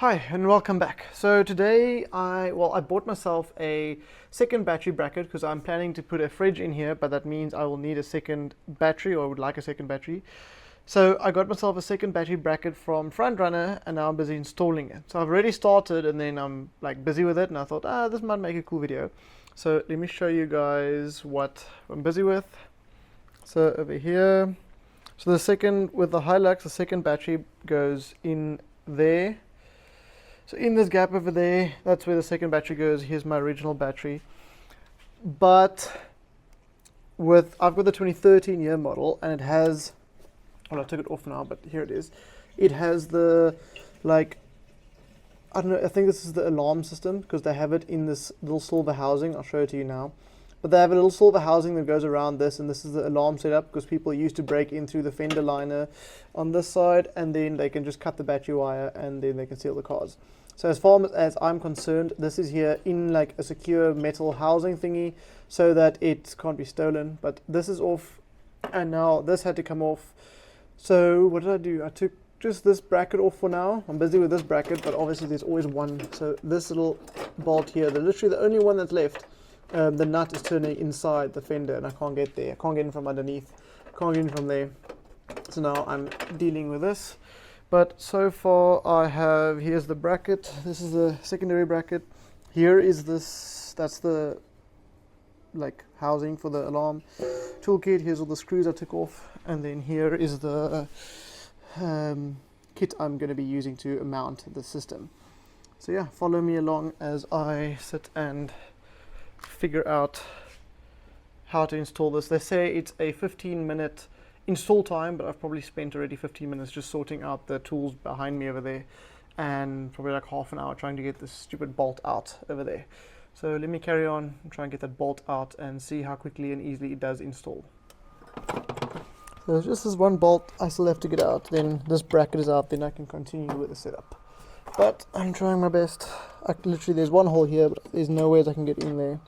Hi and welcome back. So today I bought myself a second battery bracket because I'm planning to put a fridge in here, but that means I will need a second battery, or would like a second battery. So I got myself a second battery bracket from Frontrunner and now I'm busy installing it. So I've already started and then I'm like busy with it and I thought, this might make a cool video. So let me show you guys what I'm busy with. So over here, so the second, with the Hilux, the second battery goes in there. So in this gap over there, that's where the second battery goes. Here's my original battery. But I've got the 2013 year model and it has, well, I took it off now, but here it is. It has the, like, I don't know, I think this is the alarm system because they have it in this little silver housing. I'll show it to you now. But they have a little silver housing that goes around this, and this is the alarm setup because people used to break in through the fender liner on this side, and then they can just cut the battery wire and then they can steal the cars. So as far as I'm concerned, this is here in like a secure metal housing thingy so that it can't be stolen. But this is off, and now this had to come off. So what did I do? I took just this bracket off for now. I'm busy with this bracket, but obviously there's always one. So this little bolt here, they're literally the only one that's left. The nut is turning inside the fender and I can't get there. I can't get in from underneath. Can't get in from there. So now I'm dealing with this. But so far I have, here's the bracket. This is the secondary bracket. Here is this, that's the like housing for the alarm toolkit. Here's all the screws I took off. And then here is the kit I'm going to be using to mount the system. So yeah, follow me along as I sit and figure out how to install this. They say it's a 15-minute install time, but I've probably spent already 15 minutes just sorting out the tools behind me over there, and probably like half an hour trying to get this stupid bolt out over there. So let me carry on and try and get that bolt out and see how quickly and easily it does install. So there's just this one bolt I still have to get out, then this bracket is out, then I can continue with the setup. But I'm trying my best. Literally there's one hole here, but there's no ways I can get in there.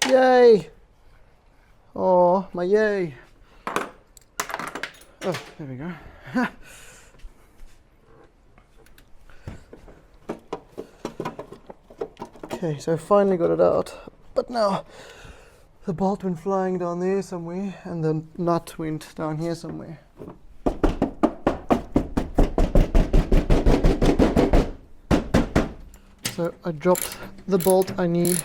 Yay! Oh, my yay! Oh, there we go. Okay, so I finally got it out. But now, the bolt went flying down there somewhere, and the nut went down here somewhere. So I dropped the bolt I need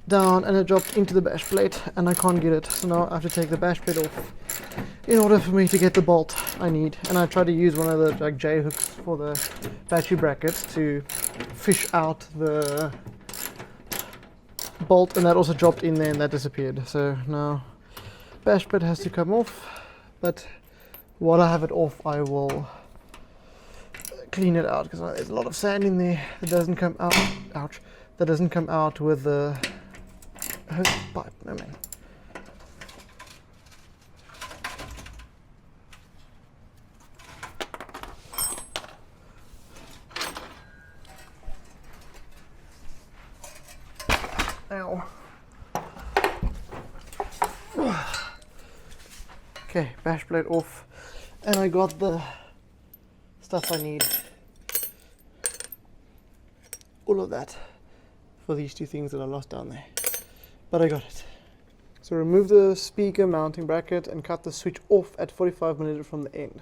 down and it dropped into the bash plate and I can't get it, so now I have to take the bash plate off in order for me to get the bolt I need. And I tried to use one of the like J hooks for the battery brackets to fish out the bolt, and that also dropped in there and that disappeared. So now bash plate has to come off, but while I have it off I will clean it out because there's a lot of sand in there that doesn't come out. Ouch! That doesn't come out with the hose pipe. No man. Ow. Okay, bash plate off, and I got the stuff I need. All of that for these two things that I lost down there. But I got it. So remove the speaker mounting bracket and cut the switch off at 45mm from the end.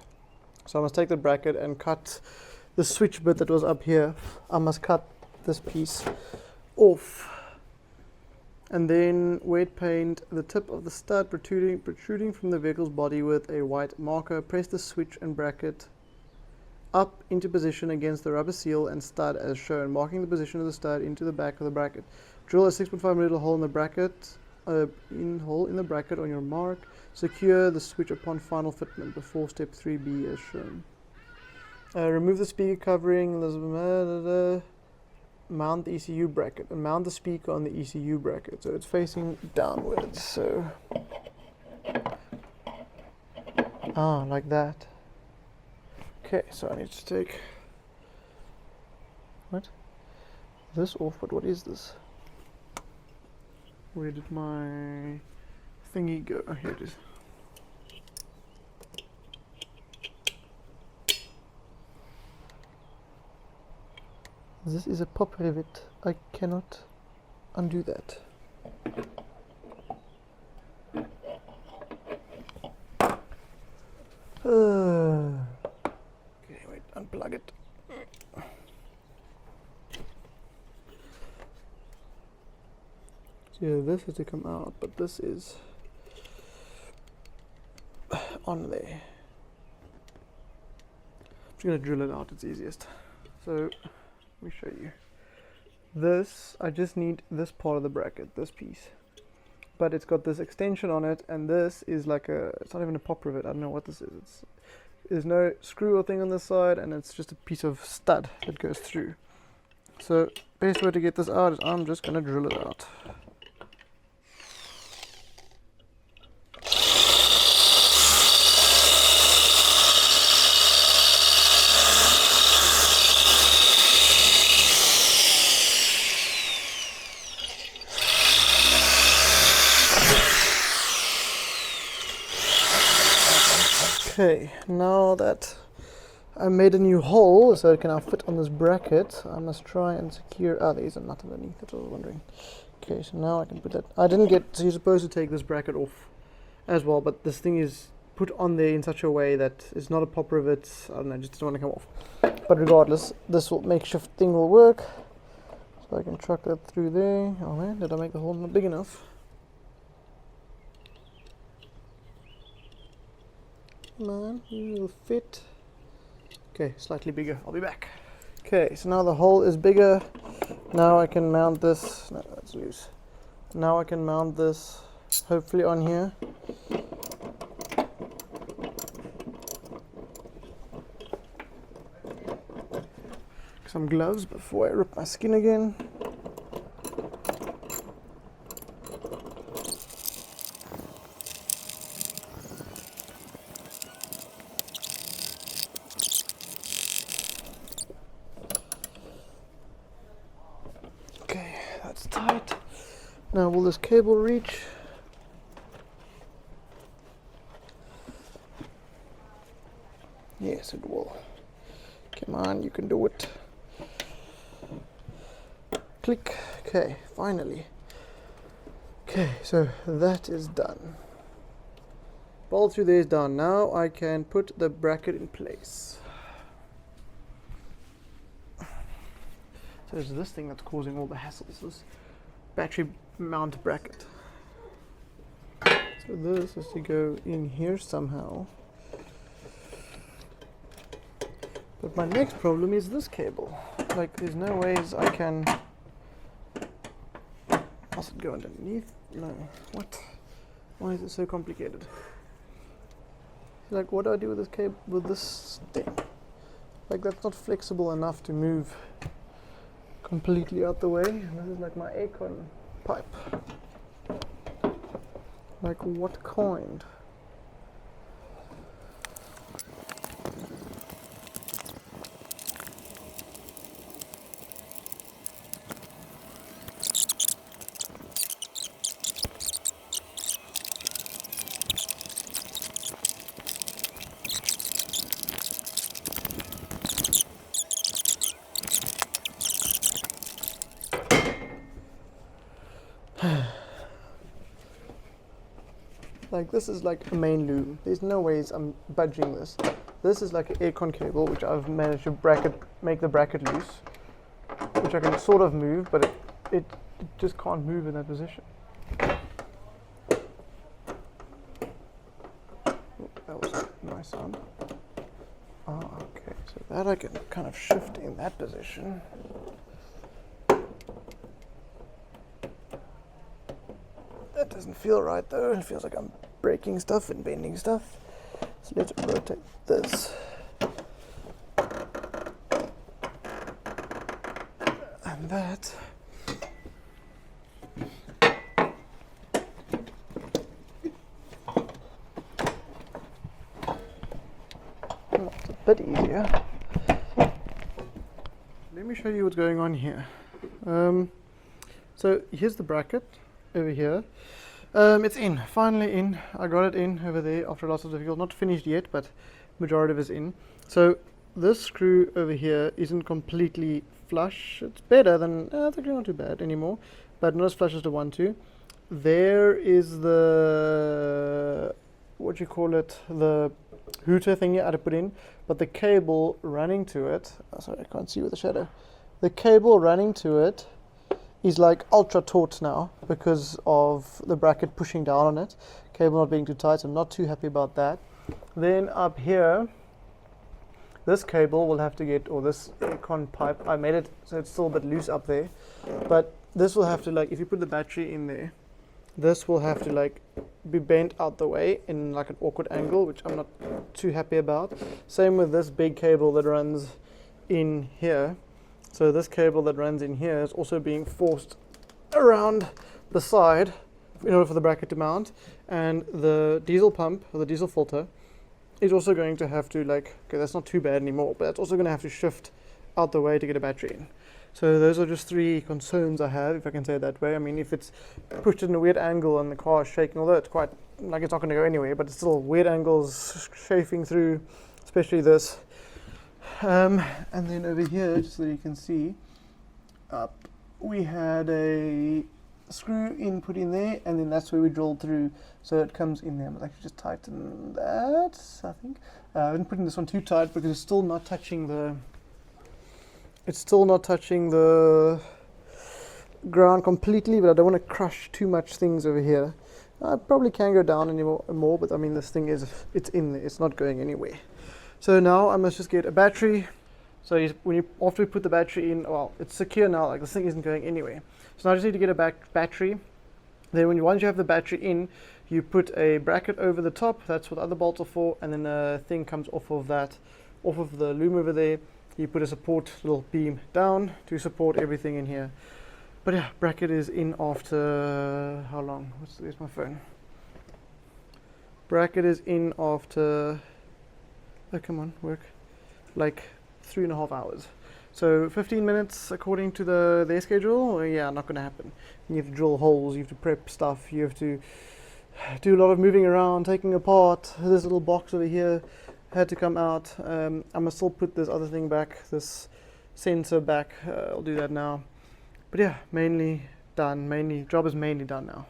So I must take the bracket and cut the switch bit that was up here. I must cut this piece off. And then wet paint the tip of the stud protruding from the vehicle's body with a white marker. Press the switch and bracket up into position against the rubber seal and stud as shown, marking the position of the stud into the back of the bracket. Drill a 6.5mm hole in the bracket, hole in the bracket on your mark. Secure the switch upon final fitment before step 3B as shown. Remove the speaker covering, mount the ECU bracket, and mount the speaker on the ECU bracket so it's facing downwards. So, like that. Okay, so I need to take this off, but what is this? Where did my thingy go? Oh, here it is. This is a pop rivet. I cannot undo that. Okay, wait, unplug it. So yeah, this has to come out, but this is on there. I'm just going to drill it out, it's easiest. So let me show you. This, I just need this part of the bracket, this piece. But it's got this extension on it, and this is like it's not even a pop rivet, I don't know what this is. There's no screw or thing on this side, and it's just a piece of stud that goes through. So, best way to get this out is I'm just going to drill it out. Okay, now that I made a new hole so it can now fit on this bracket, I must try and secure. There's a nut underneath, that's what I was wondering. Okay, so now I can put that. I didn't get. So you're supposed to take this bracket off as well, but this thing is put on there in such a way that it's not a pop rivet. I don't know, just doesn't want to come off. But regardless, this makeshift thing will work. So I can chuck that through there. Oh man, did I make the hole not big enough? Come on, you will fit. Okay, slightly bigger. I'll be back. Okay, so now the hole is bigger. Now I can mount this. No, that's loose. Now I can mount this hopefully on here. Some gloves before I rip my skin again. Tight. Now will this cable reach? Yes, it will. Come on, you can do it. Click. Okay, finally. Okay, so that is done. Bolt through there is done. Now I can put the bracket in place. So it's this thing that's causing all the hassles, this battery mount bracket. So this has to go in here somehow. But my next problem is this cable. Like, there's no ways I can. Must it go underneath? No. What? Why is it so complicated? Like, what do I do with this cable, with this thing? Like, that's not flexible enough to move completely out the way. And this is like my aircon pipe. Like, what kind? Like, this is like a main loom. There's no ways I'm budging this. This is like an aircon cable, which I've managed to make the bracket loose, which I can sort of move, but it just can't move in that position. Oh, that was a nice sound. Okay, so that I can kind of shift in that position. That doesn't feel right though. It feels like I'm breaking stuff and bending stuff. So let's rotate this. And that. That's a bit easier. Let me show you what's going on here. So here's the bracket over here. It's in, finally in. I got it in over there after lots of difficulty. Not finished yet, but majority of it is in. So this screw over here isn't completely flush. It's better than, it's actually not too bad anymore, but not as flush as the 1-2. There is the, what you call it, the hooter thing you had to put in, but the cable running to it, sorry, I can't see with the shadow. The cable running to it is like ultra taut now because of the bracket pushing down on it. Cable not being too tight, so I'm not too happy about that. Then up here, this cable will have to get, or this aircon pipe, I made it so it's still a bit loose up there, but this will have to, like, if you put the battery in there, this will have to like be bent out the way in like an awkward angle, which I'm not too happy about. Same with this big cable that runs in here. So this cable that runs in here is also being forced around the side in order for the bracket to mount. And the diesel pump, or the diesel filter, is also going to have to, like, okay, that's not too bad anymore, but it's also going to have to shift out the way to get a battery in. So those are just 3 concerns I have, if I can say it that way. I mean, if it's pushed in a weird angle and the car is shaking, although it's quite, like, it's not going to go anywhere, but it's still weird angles chafing through, especially this. And then over here, just so you can see, up, we had a screw input in there, and then that's where we drilled through, so it comes in there. I'll actually just tighten that, I think. I didn't put in this one too tight because it's still not touching the ground completely, but I don't want to crush too much things over here. I probably can go down anymore, but I mean, this thing is, it's in there, it's not going anywhere. So now I must just get a battery. So after we put the battery in, well, it's secure now, like this thing isn't going anywhere. So now I just need to get a battery. Then once you have the battery in, you put a bracket over the top, that's what the other bolts are for, and then a thing comes off of that, off of the loom over there. You put a support little beam down to support everything in here. But yeah, bracket is in after, how long? Where's my phone? Bracket is in after, oh come on, work, like 3.5 hours. So 15 minutes according to their schedule, yeah, not going to happen. You have to drill holes, you have to prep stuff, you have to do a lot of moving around, taking apart. This little box over here had to come out. I must still put this other thing back, this sensor back. I'll do that now. But yeah, mainly done. Job is mainly done now.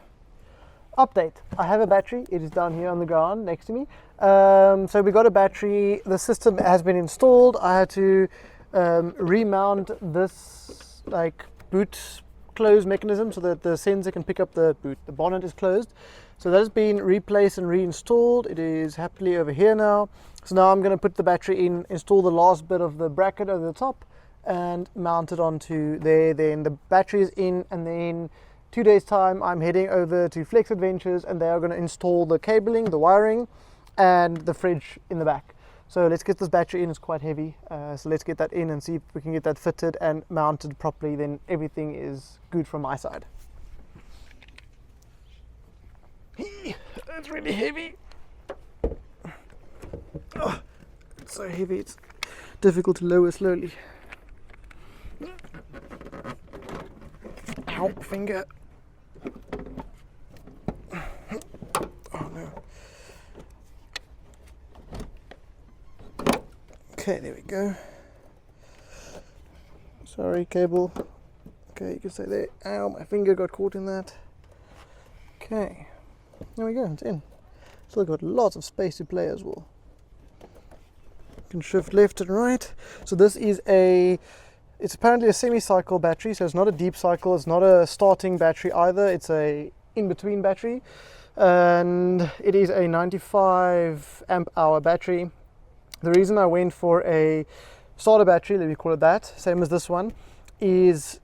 Update. I have a battery. It is down here on the ground next to me. So we got a battery. The system has been installed. I had to remount this like boot close mechanism so that the sensor can pick up the boot. The bonnet is closed. So that has been replaced and reinstalled. It is happily over here now. So now I'm going to put the battery in, install the last bit of the bracket over the top, and mount it onto there. Then the battery is in, and then 2 days time I'm heading over to Flex Adventures, and they are going to install the cabling, the wiring, and the fridge in the back. So let's get this battery in. It's quite heavy, so let's get that in and see if we can get that fitted and mounted properly. Then everything is good from my side. It's really heavy. Oh, it's so heavy, it's difficult to lower slowly. Ow, finger. Oh no. Okay, there we go. Sorry, cable. Okay, you can stay there. Ow, my finger got caught in that. Okay, there we go, it's in. Still got lots of space to play as well. You can shift left and right. So this is it's apparently a semi-cycle battery, so it's not a deep cycle, it's not a starting battery either, it's a in-between battery. And it is a 95 amp hour battery. The reason I went for a starter battery, let me call it that, same as this one, is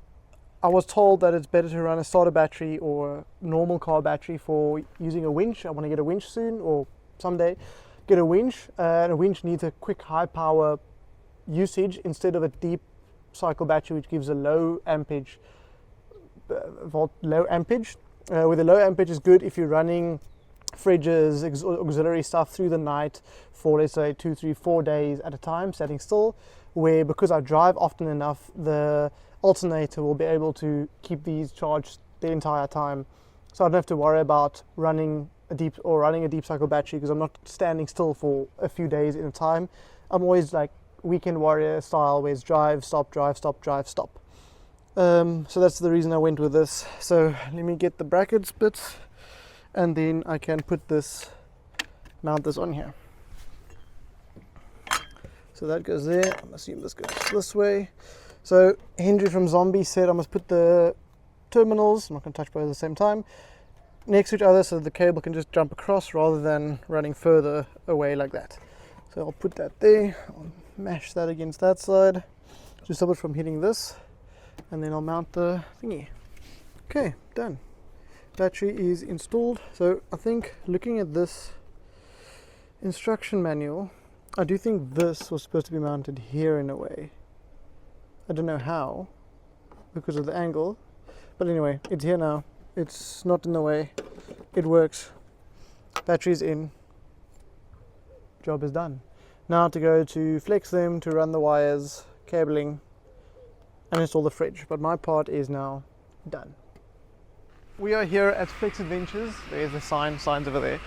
I was told that it's better to run a starter battery or normal car battery for using a winch. I want to get a winch soon, or someday get a winch, and a winch needs a quick high power usage instead of a deep cycle battery, which gives a low ampage. Low ampage. With the low ampage is good if you're running fridges, auxiliary stuff through the night for, let's say, 2, 3, 4 days at a time, standing still. Where, because I drive often enough, the alternator will be able to keep these charged the entire time. So I don't have to worry about running a deep cycle battery, because I'm not standing still for a few days in a time. I'm always like weekend warrior style, where it's drive, stop, drive, stop, drive, stop. So that's the reason I went with this. So let me get the brackets bits, and then I can mount this on here. So that goes there. I'm assuming this goes this way. So Henry from Zombie said I must put the terminals, I'm not going to touch both at the same time, next to each other so that the cable can just jump across rather than running further away like that. So I'll put that there, I'll mash that against that side to stop it from hitting this, and then I'll mount the thingy. Okay, done. Battery is installed. So I think, looking at this instruction manual, I do think this was supposed to be mounted here in a way. I don't know how, because of the angle, but anyway, it's here now. It's not in the way. It works. Battery's in. Job is done. Now to go to flex them, to run the wires, cabling, and install the fridge. But my part is now done. We are here at Flex Adventures. There's the signs over there.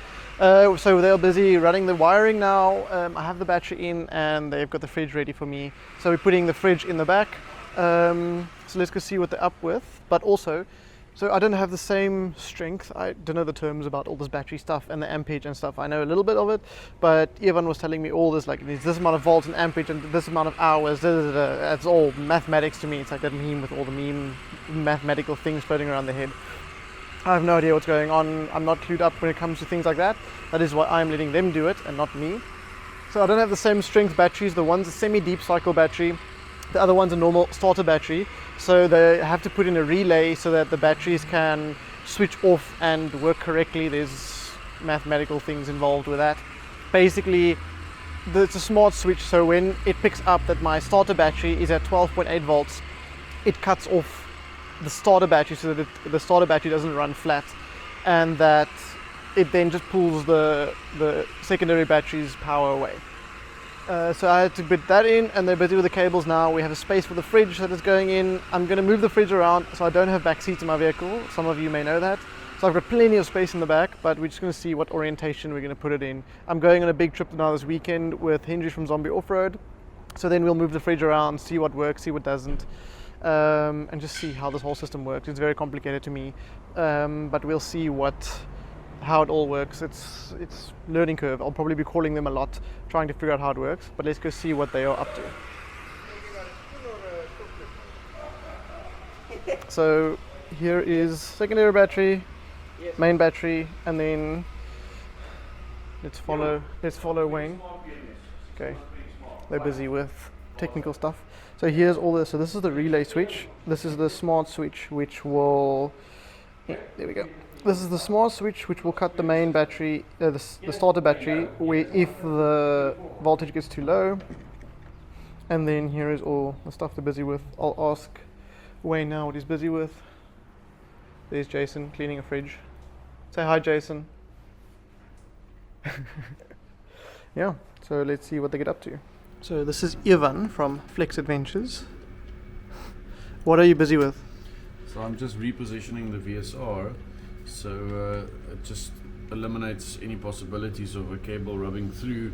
So they're busy running the wiring now. I have the battery in, and they've got the fridge ready for me. So we're putting the fridge in the back. So let's go see what they're up with. But also, so I don't have the same strength. I don't know the terms about all this battery stuff and the ampage and stuff. I know a little bit of it, but Ivan was telling me all this, like there's this amount of volts and ampage and this amount of hours. That's all mathematics to me. It's like that meme with all the mathematical things floating around the head. I have no idea what's going on. I'm not clued up when it comes to things like that. That is why I'm letting them do it and not me. So I don't have the same strength batteries. The one's a semi-deep cycle battery. The other one's a normal starter battery. So they have to put in a relay so that the batteries can switch off and work correctly. There's mathematical things involved with that. Basically, it's a smart switch. So when it picks up that my starter battery is at 12.8 volts, it cuts off the starter battery so that the starter battery doesn't run flat, and that it then just pulls the secondary battery's power away. So I had to put that in, and they're busy with the cables now. We have a space for the fridge that is going in. I'm going to move the fridge around so I don't have back seats in my vehicle. Some of you may know that. So I've got plenty of space in the back, but we're just going to see what orientation we're going to put it in. I'm going on a big trip now this weekend with Henry from Zombie Off-Road. So then we'll move the fridge around, see what works, see what doesn't. And just see how this whole system works. It's very complicated to me, but we'll see how it all works. It's learning curve. I'll probably be calling them a lot, trying to figure out how it works, but let's go see what they are up to. So here is secondary battery, main battery, and then let's follow Wayne. Okay, they're busy with technical stuff. So here's all this. So this is the relay switch. This is the smart switch, which will, there we go. This is the smart switch, which will cut the main battery, the starter battery, where if the voltage gets too low. And then here is all the stuff they're busy with. I'll ask Wayne now what he's busy with. There's Jason cleaning a fridge. Say hi, Jason. Yeah, so let's see what they get up to. So this is Ivan from Flex Adventures. What are you busy with? So I'm just repositioning the VSR, so it just eliminates any possibilities of a cable rubbing through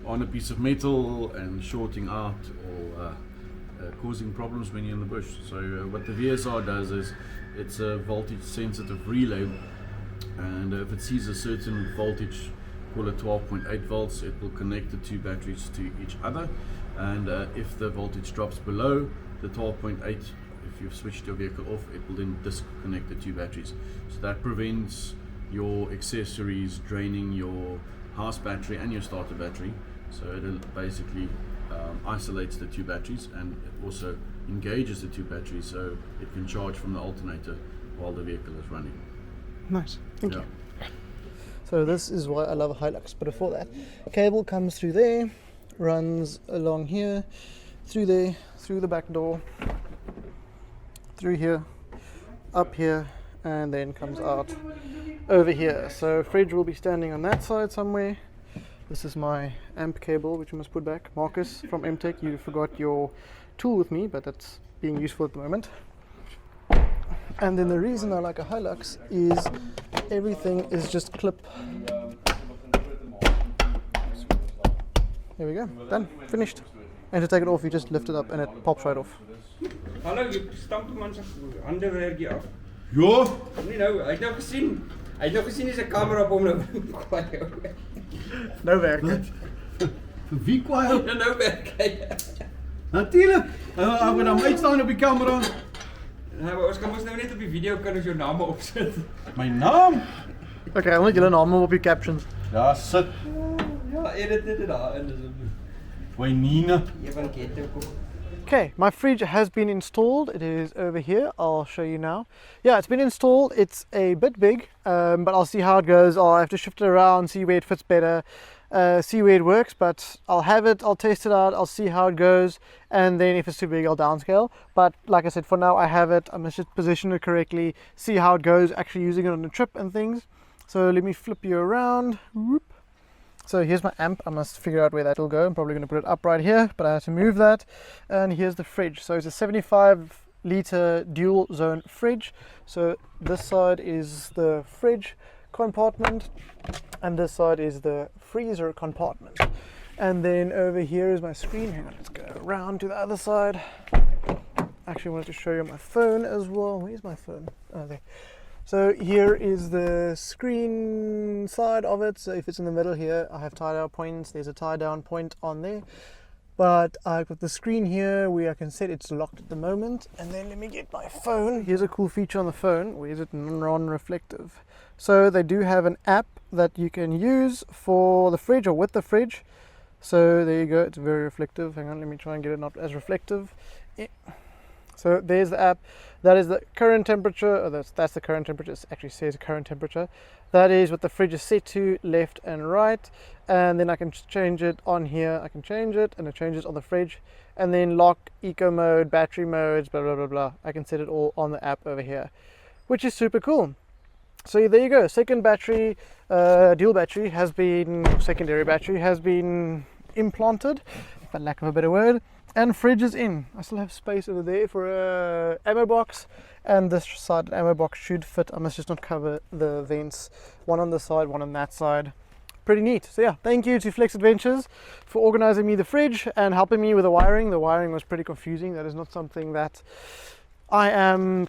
on a piece of metal and shorting out or causing problems when you're in the bush. So what the VSR does is it's a voltage sensitive relay, and if it sees a certain voltage, call it 12.8 volts, it will connect the two batteries to each other, and if the voltage drops below the 12.8, if you've switched your vehicle off, it will then disconnect the two batteries. So that prevents your accessories draining your house battery and your starter battery. So it basically isolates the two batteries, and it also engages the two batteries so it can charge from the alternator while the vehicle is running. Nice, thank you. So this is why I love a Hilux. But before that, cable comes through there, runs along here, through there, through the back door, through here, up here, and then comes out over here. So fridge will be standing on that side somewhere. This is my amp cable, which I must put back. Marcus from MTech, you forgot your tool with me, but that's being useful at the moment. And then the reason I like a Hilux is everything is just clip. There we go, done, finished. And to take it off, you just lift it up and it pops right off. Hallo, jy stamp hom aan sy hande werkie af. Ja, Nee nou, hy het nou gesien. Hy het nou gesien dis 'n kamera op hom nou kwaai. No werk. vir wie kwaai? Nou werk hy. Natuurlijk. Ek moet hom uitstaan op die kamera. Nou, maar ons kan mos nou net op die video kan ons jou name opsit. My naam? Okay, I'll let you know op your captions. Ja, sit. Ja, edit dit daarin dis Wynine. Ewan Ketto kom. Okay, my fridge has been installed. It is over here. I'll show you now. Yeah, it's been installed. It's a bit big, but I'll see how it goes. I'll have to shift it around, see where it fits better, see where it works, but I'll have it, I'll test it out, I'll see how it goes, and then if it's too big, I'll downscale. But like I said, for now I have it. I must just position it correctly, see how it goes, actually using it on a trip and things. So let me flip you around. Whoop. So here's my amp. I must figure out where that will go. I'm probably going to put it up right here, but I have to move that. And here's the fridge. So it's a 75-litre dual zone fridge. So this side is the fridge compartment and this side is the freezer compartment. And then over here is my screen. Hang on, let's go around to the other side. Actually, I wanted to show you my phone as well. Where's my phone? Oh, there. So here is the screen side of it. So if it's in the middle here, I have tie down points. There's a tie down point on there. But I've got the screen here where I can set it's locked at the moment. And then let me get my phone. Here's a cool feature on the phone. Where is it? Non-reflective. So they do have an app that you can use for the fridge or with the fridge. So there you go. It's very reflective. Hang on, let me try and get it not as reflective. Yeah. So there's the app. That is the current temperature. Oh, that's the current temperature. It actually says current temperature. That is what the fridge is set to, left and right. And then I can change it on here. I can change it and it changes on the fridge. And then lock, eco mode, battery modes, blah, blah, blah, blah. I can set it all on the app over here, which is super cool. So there you go. Second battery, dual battery has been, secondary battery has been implanted, for lack of a better word. And fridge is in. I still have space over there for a ammo box, and this side ammo box should fit. I must just not cover the vents, one on this side, one on that side. Pretty neat. So yeah, thank you to Flex Adventures for organizing me the fridge and helping me with the wiring. The wiring was pretty confusing. That is not something that I am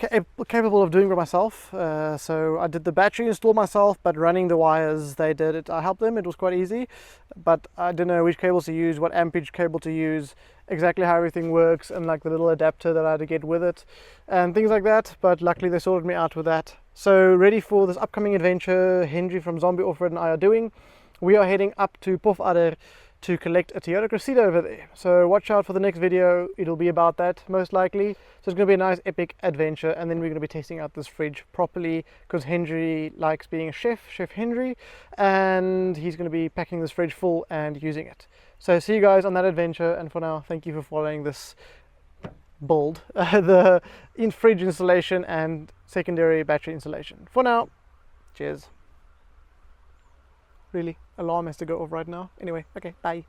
capable of doing by myself. So I did the battery install myself, but running the wires, they did it. I helped them. It was quite easy, but I didn't know which cables to use, what amperage cable to use, exactly how everything works, and like the little adapter that I had to get with it and things like that. But luckily they sorted me out with that. So ready for this upcoming adventure Henry from Zombie Off-Road and I are doing. We are heading up to Pofadder to collect a Toyota Cressida over there. So watch out for the next video. It'll be about that most likely. So it's going to be a nice epic adventure, and then we're going to be testing out this fridge properly because Henry likes being a chef, Chef Henry, and he's going to be packing this fridge full and using it. So see you guys on that adventure, and for now, thank you for following this build, the fridge installation and secondary battery installation. For now, cheers. Really, alarm has to go off right now. Anyway, okay, bye.